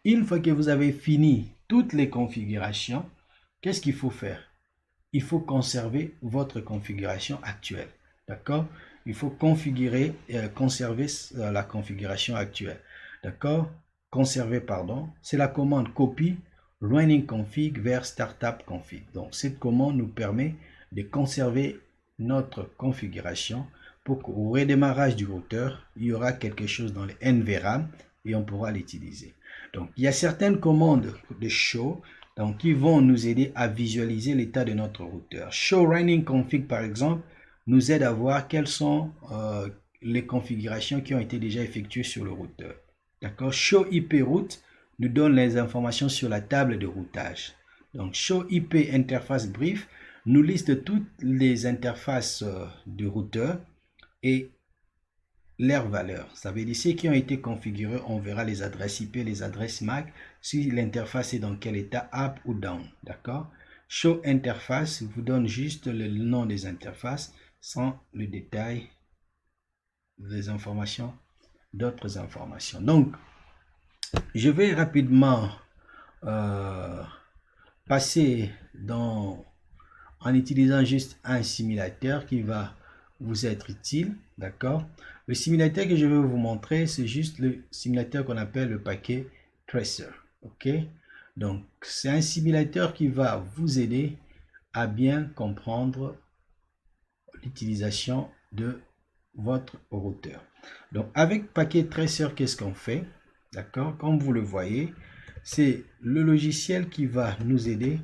S1: Une fois que vous avez fini toutes les configurations, qu'est-ce qu'il faut faire? Il faut conserver votre configuration actuelle. D'accord? Il faut conserver la configuration actuelle. D'accord? Conserver, pardon. C'est la commande copy running config vers startup config. Donc, cette commande nous permet de conserver notre configuration pour qu'au redémarrage du routeur, il y aura quelque chose dans les NVRAM et on pourra l'utiliser. Donc, il y a certaines commandes de show donc, qui vont nous aider à visualiser l'état de notre routeur. Show running config, par exemple, nous aide à voir quelles sont les configurations qui ont été déjà effectuées sur le routeur. D'accord? Show IP route nous donne les informations sur la table de routage. Donc, show IP interface brief nous liste toutes les interfaces du routeur et leurs valeurs. Ça veut dire ceux qui ont été configurés, on verra les adresses IP, les adresses MAC, si l'interface est dans quel état, up ou down. D'accord? Show interface vous donne juste le nom des interfaces sans le détail des informations, d'autres informations. Donc, je vais rapidement passer en utilisant juste un simulateur qui va vous être utile, d'accord? Le simulateur que je vais vous montrer, c'est juste le simulateur qu'on appelle le paquet Tracer, ok? Donc, c'est un simulateur qui va vous aider à bien comprendre l'utilisation de votre routeur. Donc, avec paquet Tracer, qu'est-ce qu'on fait? D'accord? Comme vous le voyez, c'est le logiciel qui va nous aider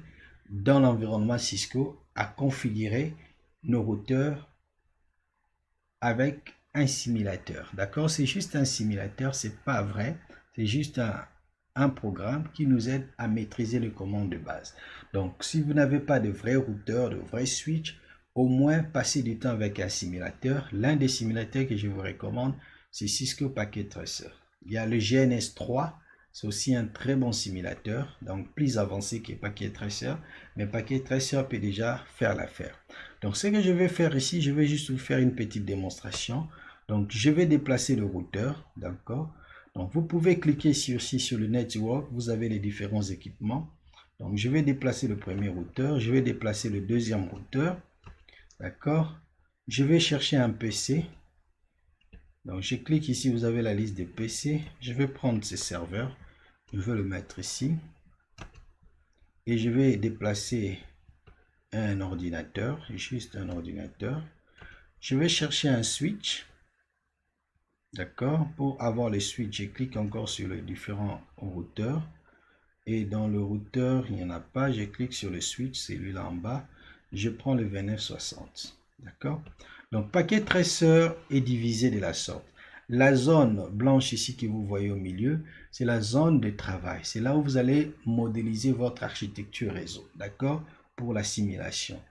S1: dans l'environnement Cisco à configurer nos routeurs avec un simulateur. D'accord? C'est juste un simulateur, c'est pas vrai. C'est juste un programme qui nous aide à maîtriser les commandes de base. Donc, si vous n'avez pas de vrai routeur, de vrai switch, au moins passez du temps avec un simulateur. L'un des simulateurs que je vous recommande, c'est Cisco Packet Tracer. Il y a le GNS 3. C'est aussi un très bon simulateur, donc plus avancé que Packet Tracer, mais Packet Tracer peut déjà faire l'affaire. Donc ce que je vais faire ici, je vais juste vous faire une petite démonstration. Donc je vais déplacer le routeur, d'accord. Donc vous pouvez cliquer ici sur le network, vous avez les différents équipements. Donc je vais déplacer le premier routeur, je vais déplacer le deuxième routeur, d'accord. Je vais chercher un PC. Donc je clique ici, vous avez la liste des PC. Je vais prendre ce serveur. Je vais le mettre ici et je vais déplacer un ordinateur, juste un ordinateur. Je vais chercher un switch, d'accord. Pour avoir le switch, je clique encore sur les différents routeurs et dans le routeur il n'y en a pas, je clique sur le switch, c'est lui là en bas, je prends le 2960, d'accord. Donc paquet Tracer est divisé de la sorte. La zone blanche ici que vous voyez au milieu, c'est la zone de travail. C'est là où vous allez modéliser votre architecture réseau, d'accord, pour la simulation.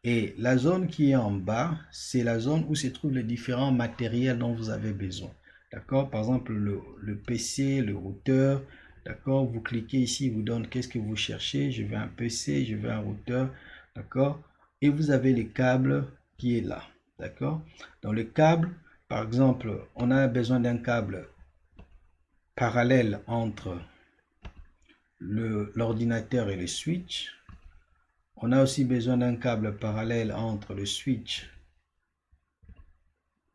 S1: Et la zone qui est en bas, c'est la zone où se trouvent les différents matériels dont vous avez besoin. D'accord? Par exemple, le PC, le routeur. D'accord? Vous cliquez ici, il vous donne qu'est-ce que vous cherchez. Je veux un PC, je veux un routeur. D'accord? Et vous avez les câbles qui est là. D'accord? Dans le câble, par exemple, on a besoin d'un câble parallèle entre l'ordinateur et le switch. On a aussi besoin d'un câble parallèle entre le switch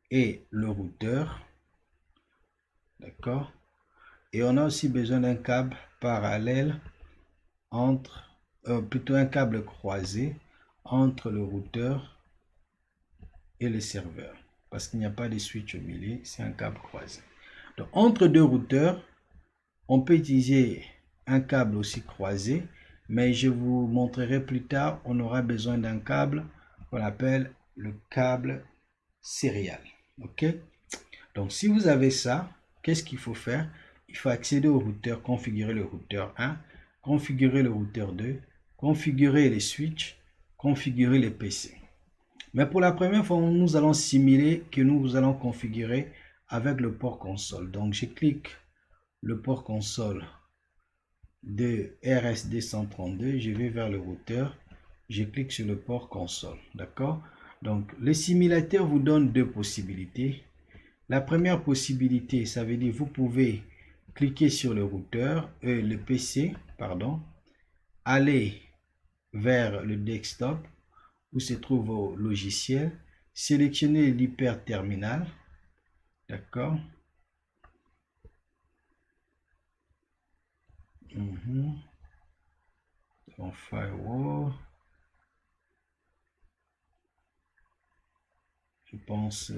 S1: et le routeur. D'accord? Et on a aussi besoin d'un câble parallèle entre, plutôt un câble croisé entre le routeur et le serveur. Parce qu'il n'y a pas de switch au milieu, c'est un câble croisé. Donc, entre deux routeurs, on peut utiliser un câble aussi croisé, mais je vous montrerai plus tard, on aura besoin d'un câble qu'on appelle le câble sérial. Ok? Donc, si vous avez ça, qu'est-ce qu'il faut faire? Il faut accéder au routeur, configurer le routeur 1, configurer le routeur 2, configurer les switches, configurer les PC. Mais pour la première fois, nous allons simuler que nous allons configurer avec le port console. Donc, je clique le port console de RS232, je vais vers le routeur, je clique sur le port console, d'accord? Donc, le simulateur vous donne deux possibilités. La première possibilité, ça veut dire vous pouvez cliquer sur le routeur, le PC, pardon, aller vers le desktop où se trouve vos logiciels, sélectionner l'hyperterminal, d'accord? En firewall, je pense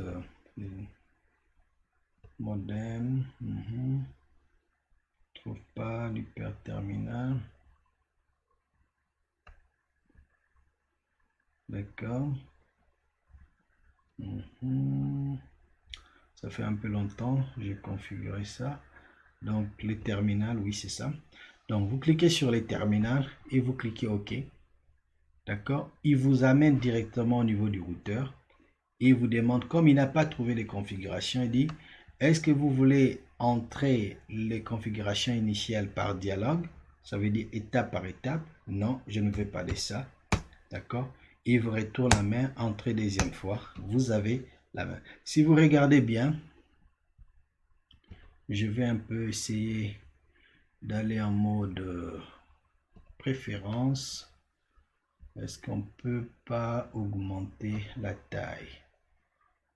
S1: modem, trouve pas l'hyperterminal, d'accord. Ça fait un peu longtemps, j'ai configuré ça. Donc les terminals, oui c'est ça. Donc vous cliquez sur les terminals et vous cliquez OK. D'accord? Il vous amène directement au niveau du routeur. Et il vous demande, comme il n'a pas trouvé les configurations, il dit, est-ce que vous voulez entrer les configurations initiales par dialogue? Ça veut dire étape par étape. Non, je ne veux pas de ça. D'accord? Il vous retourne la main, entrez deuxième fois. Vous avez la main. Si vous regardez bien, je vais un peu essayer d'aller en mode préférence. Est-ce qu'on peut pas augmenter la taille?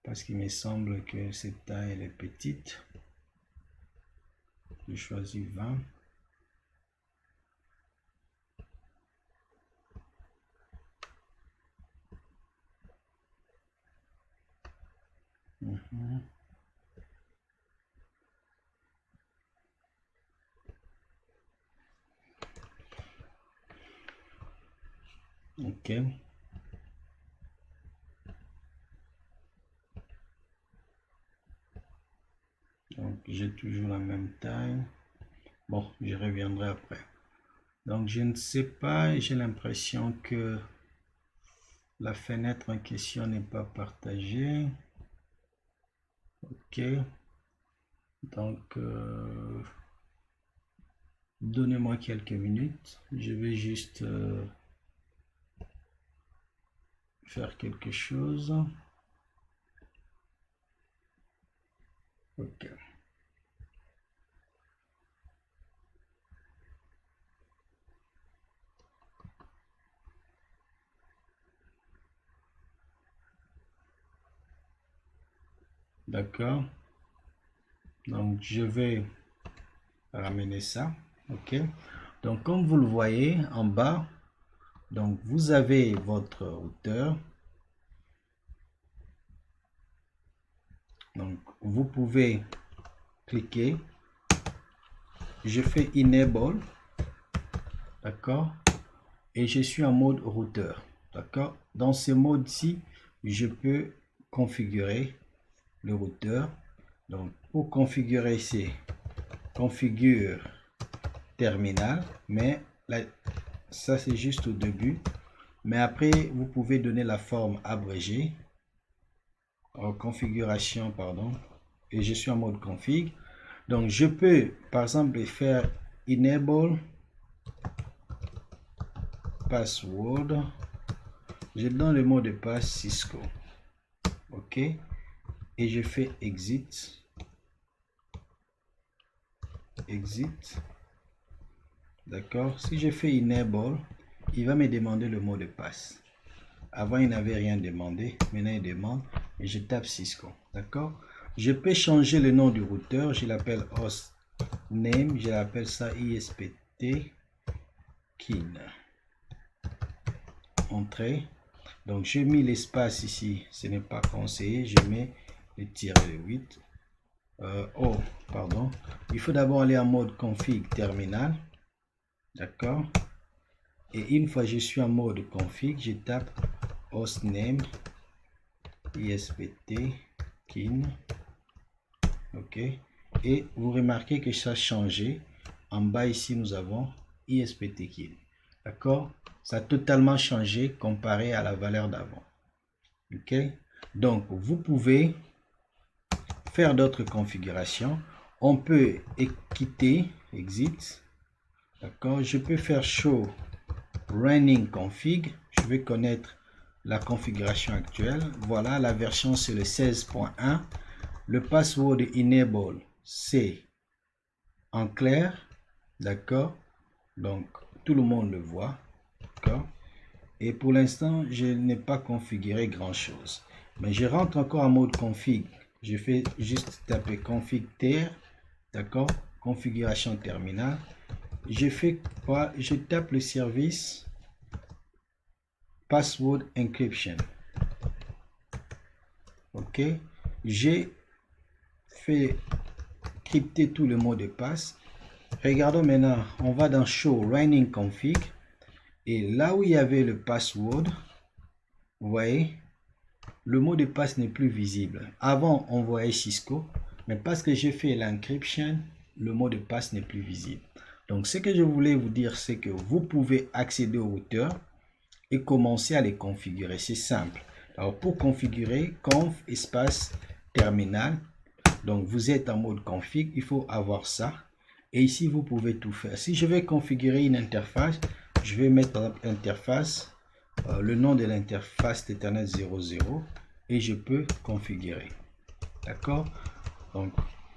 S1: Parce qu'il me semble que cette taille elle est petite. Je choisis 20. Ok. Donc j'ai toujours la même taille. Bon, je reviendrai après. Donc je ne sais pas, j'ai l'impression que la fenêtre en question n'est pas partagée. Ok. Donc donnez-moi quelques minutes. Je vais juste faire quelque chose. Ok. D'accord. Donc je vais ramener ça. Ok. Donc comme vous le voyez en bas, donc vous avez votre routeur. Donc vous pouvez cliquer. Je fais enable. D'accord. Et je suis en mode routeur. D'accord. Dans ce mode-ci, je peux configurer le routeur. Donc pour configurer, c'est configure terminal, mais là, ça c'est juste au début. Mais après, vous pouvez donner la forme abrégée. Configuration, pardon. Et je suis en mode config. Donc je peux par exemple faire enable password. Je donne le mot de passe Cisco. Ok. Et je fais exit. Exit. D'accord. Si je fais enable, il va me demander le mot de passe. Avant, il n'avait rien demandé. Maintenant, il demande. Et je tape Cisco. D'accord. Je peux changer le nom du routeur. Je l'appelle host name. Je l'appelle ça ISPT. Kin. Entrée. Donc j'ai mis l'espace ici, ce n'est pas conseillé, je mets le tiret de 8. Oh, pardon. Il faut d'abord aller en mode config terminal. D'accord. Et une fois que je suis en mode config, je tape hostname ispt kin. Ok. Et vous remarquez que ça a changé. En bas ici, nous avons ispt kin. D'accord. Ça a totalement changé comparé à la valeur d'avant. Ok. Donc, vous pouvez faire d'autres configurations. On peut quitter, exit. D'accord. Je peux faire show running config. Je vais connaître la configuration actuelle. Voilà, la version c'est le 16.1. Le password enable c'est en clair. D'accord. Donc tout le monde le voit. D'accord. Et pour l'instant, je n'ai pas configuré grand chose. Mais je rentre encore en mode config. Je fais juste taper config ter. D'accord. Configuration terminale. Je fais quoi? Je tape le service password encryption. Ok. J'ai fait crypter tout le mot de passe. Regardons maintenant. On va dans show running config. Et là où il y avait le password, vous voyez, le mot de passe n'est plus visible. Avant, on voyait Cisco, mais parce que j'ai fait l'encryption, le mot de passe n'est plus visible. Donc, ce que je voulais vous dire, c'est que vous pouvez accéder au routeur et commencer à les configurer. C'est simple. Alors, pour configurer, conf espace terminal. Donc, vous êtes en mode config, il faut avoir ça. Et ici, vous pouvez tout faire. Si je vais configurer une interface, je vais mettre interface, le nom de l'interface Ethernet 00 et je peux configurer. D'accord? Donc,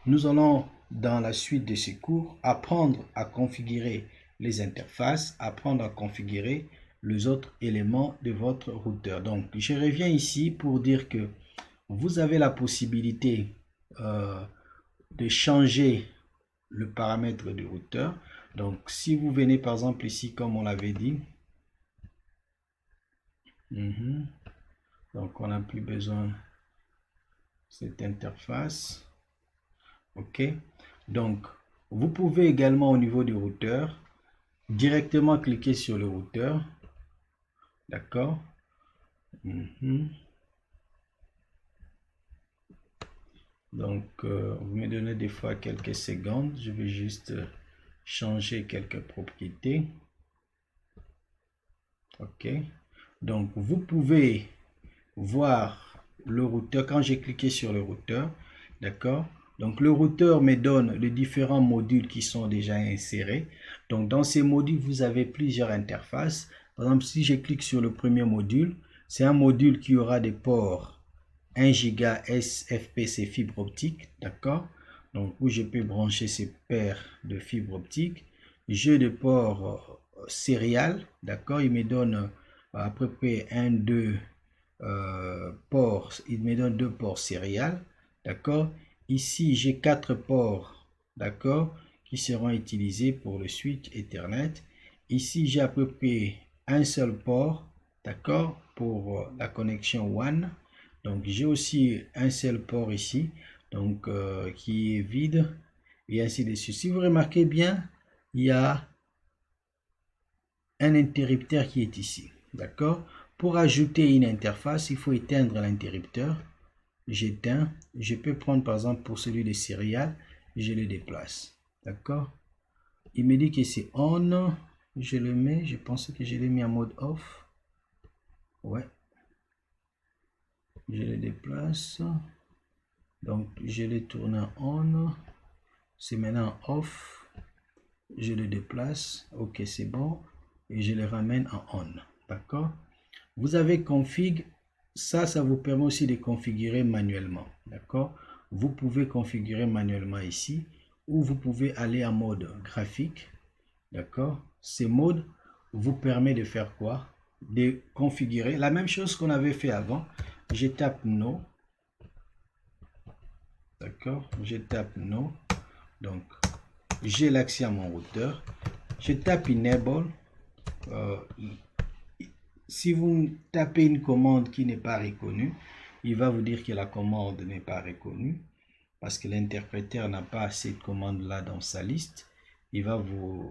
S1: nous allons dans la suite de ces cours apprendre à configurer les interfaces, apprendre à configurer les autres éléments de votre routeur. Donc, je reviens ici pour dire que vous avez la possibilité de changer le paramètre du routeur. Donc, si vous venez par exemple ici, comme on l'avait dit, donc on n'a plus besoin de cette interface. Ok. Donc, vous pouvez également au niveau du routeur directement cliquer sur le routeur. D'accord. Donc, vous me donnez des fois quelques secondes. Je vais juste changer quelques propriétés. Ok. Donc, vous pouvez voir le routeur quand j'ai cliqué sur le routeur. D'accord. Donc, le routeur me donne les différents modules qui sont déjà insérés. Donc, dans ces modules, vous avez plusieurs interfaces. Par exemple, si je clique sur le premier module, c'est un module qui aura des ports 1 Go SFPC fibre optique, d'accord? Donc, où je peux brancher ces paires de fibre optique. J'ai des ports serial, d'accord? Il me donne à peu près 1, 2 ports. Il me donne 2 ports serial, d'accord? Ici, j'ai 4 ports, d'accord? Qui seront utilisés pour le switch Ethernet. Ici, j'ai à peu près un seul port, d'accord? Pour la connexion WAN. Donc j'ai aussi un seul port ici, donc qui est vide, et ainsi de suite. Si vous remarquez bien, il y a un interrupteur qui est ici, d'accord? Pour ajouter une interface, il faut éteindre l'interrupteur. J'éteins. Je peux prendre par exemple pour celui de serial, je le déplace, d'accord? Il me dit que c'est on, je le mets, je pensais que je l'ai mis en mode off. Ouais, je le déplace. Donc, je le tourne en on. C'est maintenant off. Je le déplace. Ok, c'est bon. Et je le ramène en on. D'accord? Vous avez config. Ça vous permet aussi de configurer manuellement. D'accord? Vous pouvez configurer manuellement ici. Ou vous pouvez aller en mode graphique. D'accord? Ces modes vous permettent de faire quoi? De configurer la même chose qu'on avait fait avant. Je tape no. D'accord, je tape no. Donc, j'ai l'accès à mon routeur. Je tape enable. si vous tapez une commande qui n'est pas reconnue, il va vous dire que la commande n'est pas reconnue parce que l'interpréteur n'a pas assez de commandes là dans sa liste. Il va vous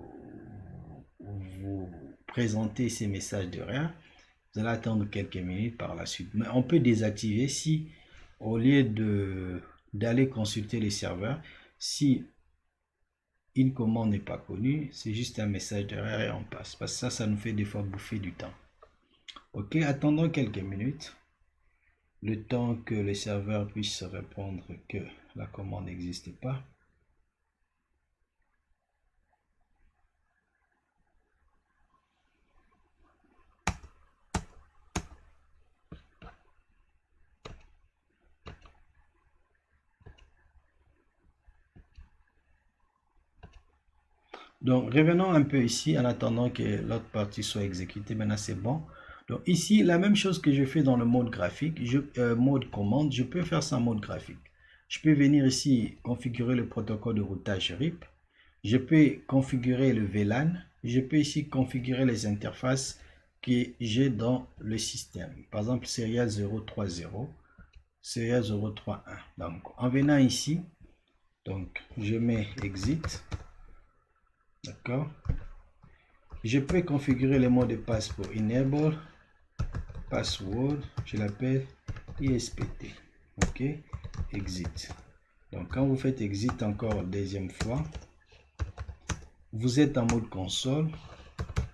S1: présenter ces messages d'erreur. Vous allez attendre quelques minutes par la suite. Mais on peut désactiver si, au lieu d'aller consulter les serveurs, si une commande n'est pas connue, c'est juste un message d'erreur et on passe. Parce que ça nous fait des fois bouffer du temps. Ok, attendons quelques minutes. Le temps que le serveur puisse répondre que la commande n'existe pas. Donc, revenons un peu ici en attendant que l'autre partie soit exécutée. Maintenant, c'est bon. Donc, ici, la même chose que je fais dans le mode graphique, mode commande, je peux faire ça en mode graphique. Je peux venir ici configurer le protocole de routage RIP. Je peux configurer le VLAN. Je peux ici configurer les interfaces que j'ai dans le système. Par exemple, Serial 030, Serial 031. Donc, en venant ici, donc, je mets Exit. D'accord. Je peux configurer le mot de passe pour Enable Password. Je l'appelle ISPT. OK. Exit. Donc, quand vous faites Exit encore deuxième fois, vous êtes en mode console.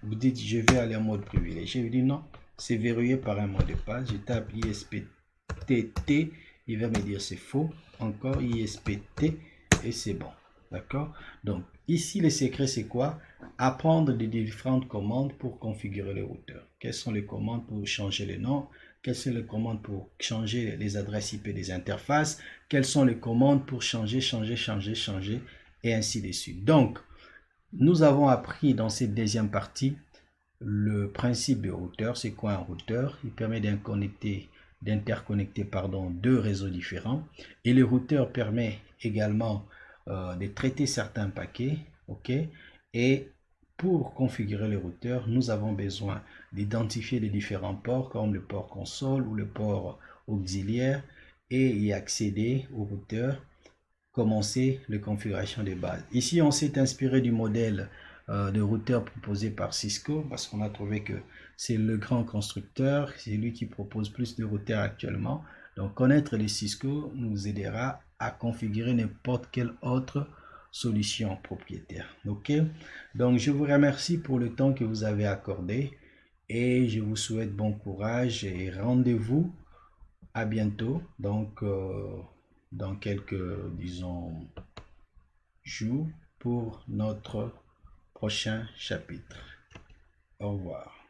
S1: Vous dites, je vais aller en mode privilégié. Vous dites non, c'est verrouillé par un mot de passe. Je tape ISPTT. Il va me dire c'est faux. Encore ISPT et c'est bon. D'accord. Donc, ici, le secret, c'est quoi? Apprendre des différentes commandes pour configurer le routeur. Quelles sont les commandes pour changer les noms? Quelles sont les commandes pour changer les adresses IP des interfaces? Quelles sont les commandes pour changer, et ainsi de suite. Donc, nous avons appris dans cette deuxième partie le principe du routeur. C'est quoi un routeur? Il permet d'interconnecter deux réseaux différents. Et le routeur permet également de traiter certains paquets. OK? Et pour configurer le routeur, nous avons besoin d'identifier les différents ports comme le port console ou le port auxiliaire et y accéder au routeur, commencer les configurations de base. Ici, on s'est inspiré du modèle de routeur proposé par Cisco parce qu'on a trouvé que c'est le grand constructeur, c'est lui qui propose plus de routeurs actuellement. Donc, connaître les Cisco nous aidera à configurer n'importe quelle autre solution propriétaire. OK? Donc, je vous remercie pour le temps que vous avez accordé et je vous souhaite bon courage et rendez-vous à bientôt. Donc, dans quelques, disons, jours pour notre prochain chapitre. Au revoir.